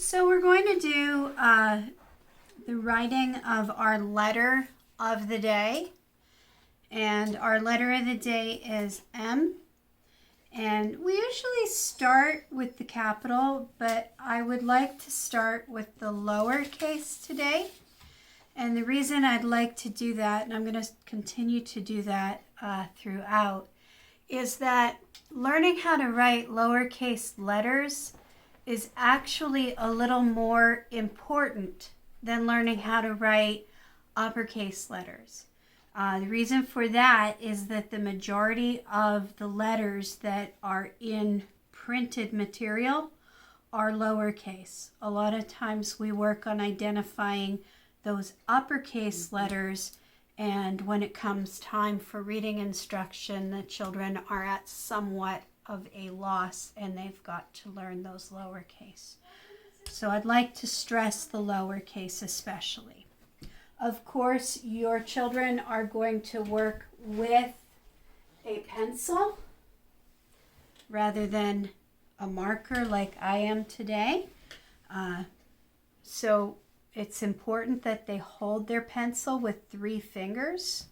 So we're going to do the writing of our letter of the day. And our letter of the day is M. And we usually start with the capital, but I would like to start with the lowercase today. And the reason I'd like to do that, and I'm going to continue to do that throughout, is that learning how to write lowercase letters is actually a little more important than learning how to write uppercase letters. The reason for that is that the majority of the letters that are in printed material are lowercase. A lot of times we work on identifying those uppercase letters, and when it comes time for reading instruction, the children are at somewhat of a loss and they've got to learn those lowercase. So I'd like to stress the lowercase especially. Of course, your children are going to work with a pencil rather than a marker like I am today. So it's important that they hold their pencil with 3 fingers,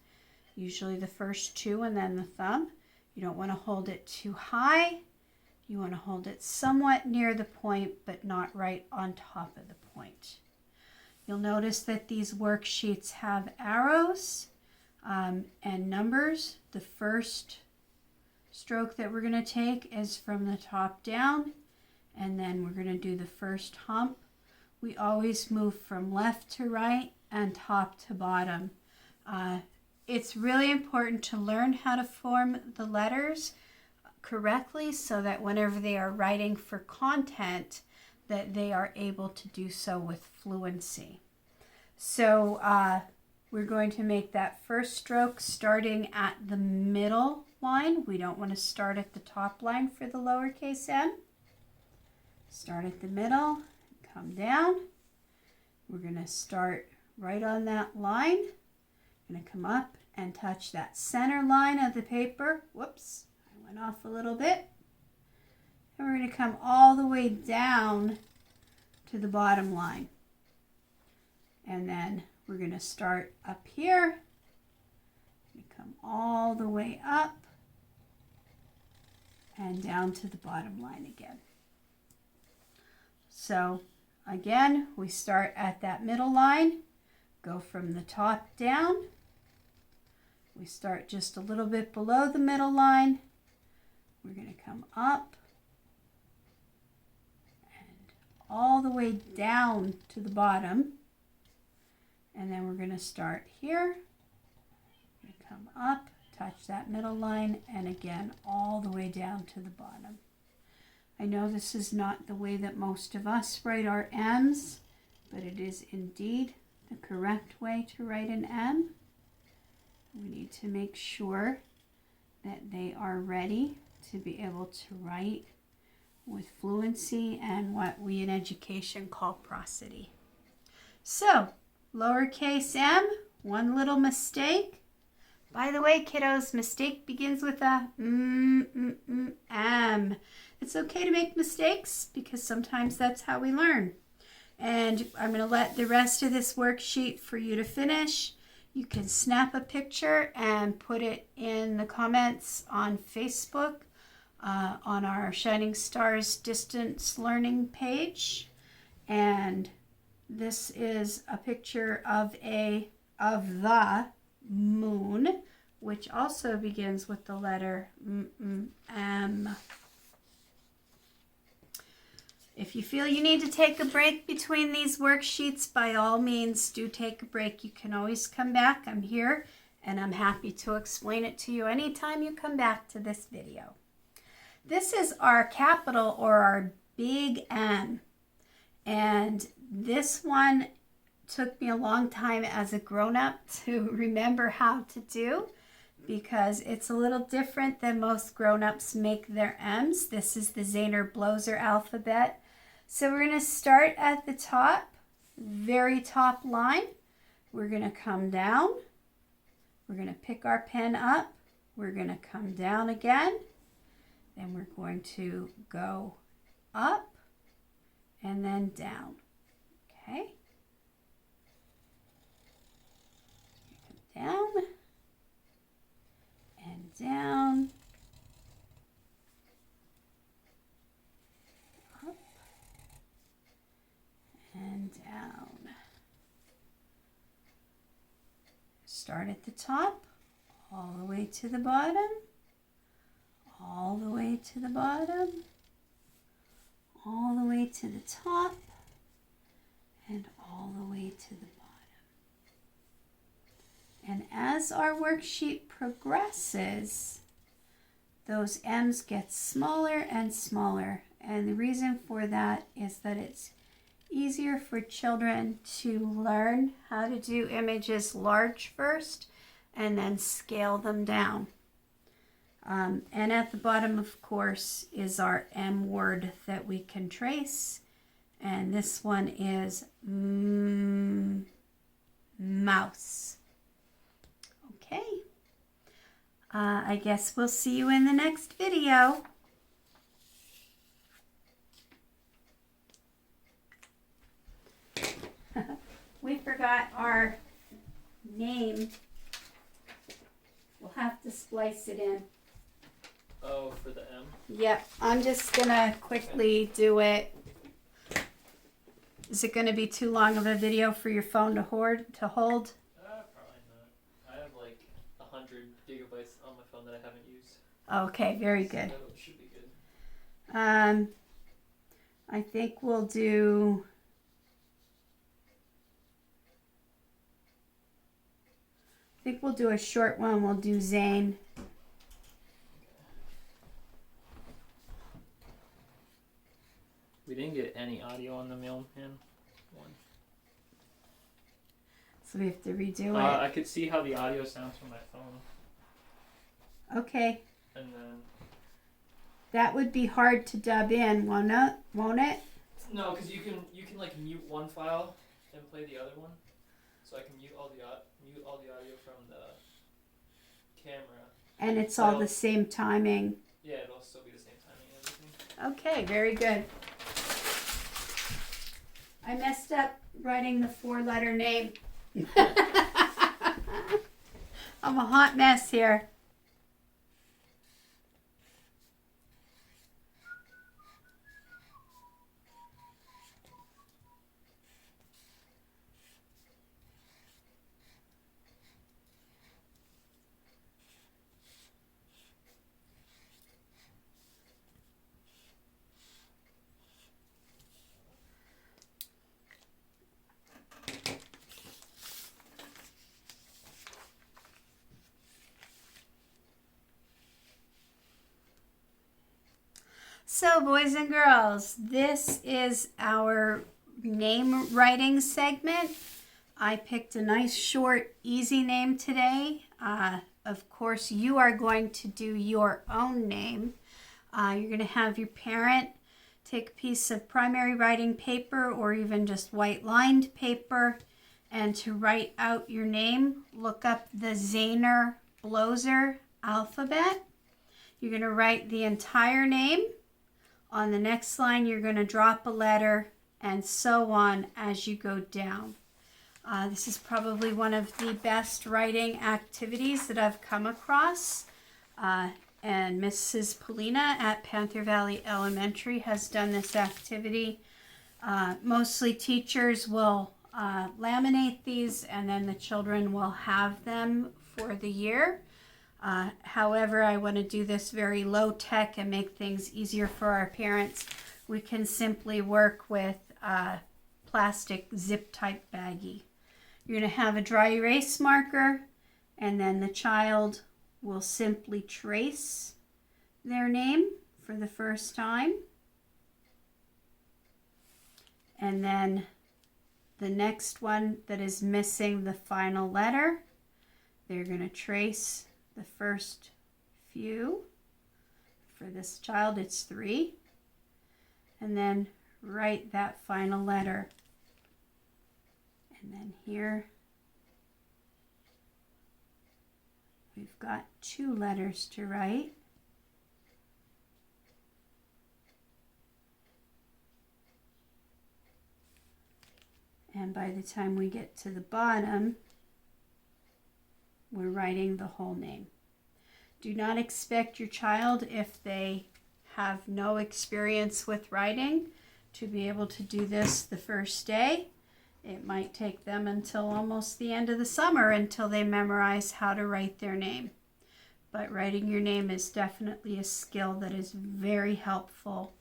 usually the first 2 and then the thumb. You don't want to hold it too high. You want to hold it somewhat near the point, but not right on top of the point. You'll notice that these worksheets have arrows and numbers. The first stroke that we're going to take is from the top down, and then we're going to do the first hump. We always move from left to right and top to bottom. It's really important to learn how to form the letters correctly so that whenever they are writing for content, that they are able to do so with fluency. So we're going to make that first stroke starting at the middle line. We don't want to start at the top line for the lowercase m. Start at the middle, come down. We're going to start right on that line. Going to come up and touch that center line of the paper. Whoops, I went off a little bit. And we're going to come all the way down to the bottom line. And then we're going to start up here. Come all the way up and down to the bottom line again. So again, we start at that middle line, go from the top down. We start just a little bit below the middle line. We're going to come up and all the way down to the bottom. And then we're going to start here. We're going to come up, touch that middle line, and again all the way down to the bottom. I know this is not the way that most of us write our M's, but it is indeed the correct way to write an M. We need to make sure that they are ready to be able to write with fluency and what we in education call prosody. So, lowercase m, one little mistake. By the way, kiddos, mistake begins with a M. It's okay to make mistakes because sometimes that's how we learn. And I'm going to let the rest of this worksheet for you to finish. You can snap a picture and put it in the comments on Facebook on our Shining Stars Distance Learning page. And this is a picture of the moon, which also begins with the letter M. If you feel you need to take a break between these worksheets, by all means, do take a break. You can always come back. I'm here, and I'm happy to explain it to you anytime you come back to this video. This is our capital, or our big M. And this one took me a long time as a grown-up to remember how to do, because it's a little different than most grown-ups make their M's. This is the Zahner-Bloser alphabet. So we're going to start at the top, very top line. We're going to come down. We're going to pick our pen up. We're going to come down again. Then we're going to go up and then and down. Okay. Down and down. Up and down. Start at the top, all the way to the bottom, all the way to the bottom, all the way to the top, and all the way to the bottom. And as our worksheet progresses, those M's get smaller and smaller. And the reason for that is that it's easier for children to learn how to do images large first and then scale them down. And at the bottom, of course, is our M word that we can trace. And this one is mouse. Okay. I guess we'll see you in the next video. We forgot our name. We'll have to splice it in. Oh, for the M? Yep, I'm just gonna quickly do it. Is it gonna be too long of a video for your phone to hold? Probably not. I have like 100 gigabytes on my phone that I haven't used. Okay, very good. So it should be good. I think we'll do... a short one. We'll do Zane. We didn't get any audio on the mailman one. So we have to redo it. I could see how the audio sounds from my phone. Okay. And then... That would be hard to dub in, won't it? No, because you can like mute one file and play the other one. So I can mute all the audio from the camera. And it's all the same timing. Yeah, it'll still be the same timing and everything. Okay, very good. I messed up writing the 4-letter name. I'm a hot mess here. So, boys and girls, this is our name writing segment. I picked a nice, short, easy name today. Of course, you are going to do your own name. You're going to have your parent take a piece of primary writing paper or even just white lined paper, and to write out your name, look up the Zahner Bloser alphabet. You're going to write the entire name. On the next line, you're going to drop a letter, and so on as you go down. This is probably one of the best writing activities that I've come across. And Mrs. Polina at Panther Valley Elementary has done this activity. Mostly teachers will laminate these, and then the children will have them for the year. However, I want to do this very low tech and make things easier for our parents. We can simply work with plastic zip type baggie. You're going to have a dry erase marker, and then the child will simply trace their name for the first time. And then the next one that is missing the final letter, they're going to trace the first few. For this child, it's 3. And then write that final letter. And then here we've got 2 letters to write. And by the time we get to the bottom, we're writing the whole name. Do not expect your child, if they have no experience with writing, to be able to do this the first day. It might take them until almost the end of the summer until they memorize how to write their name. But writing your name is definitely a skill that is very helpful.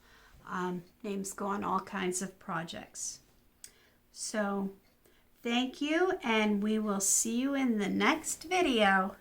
Names go on all kinds of projects. So thank you, and we will see you in the next video.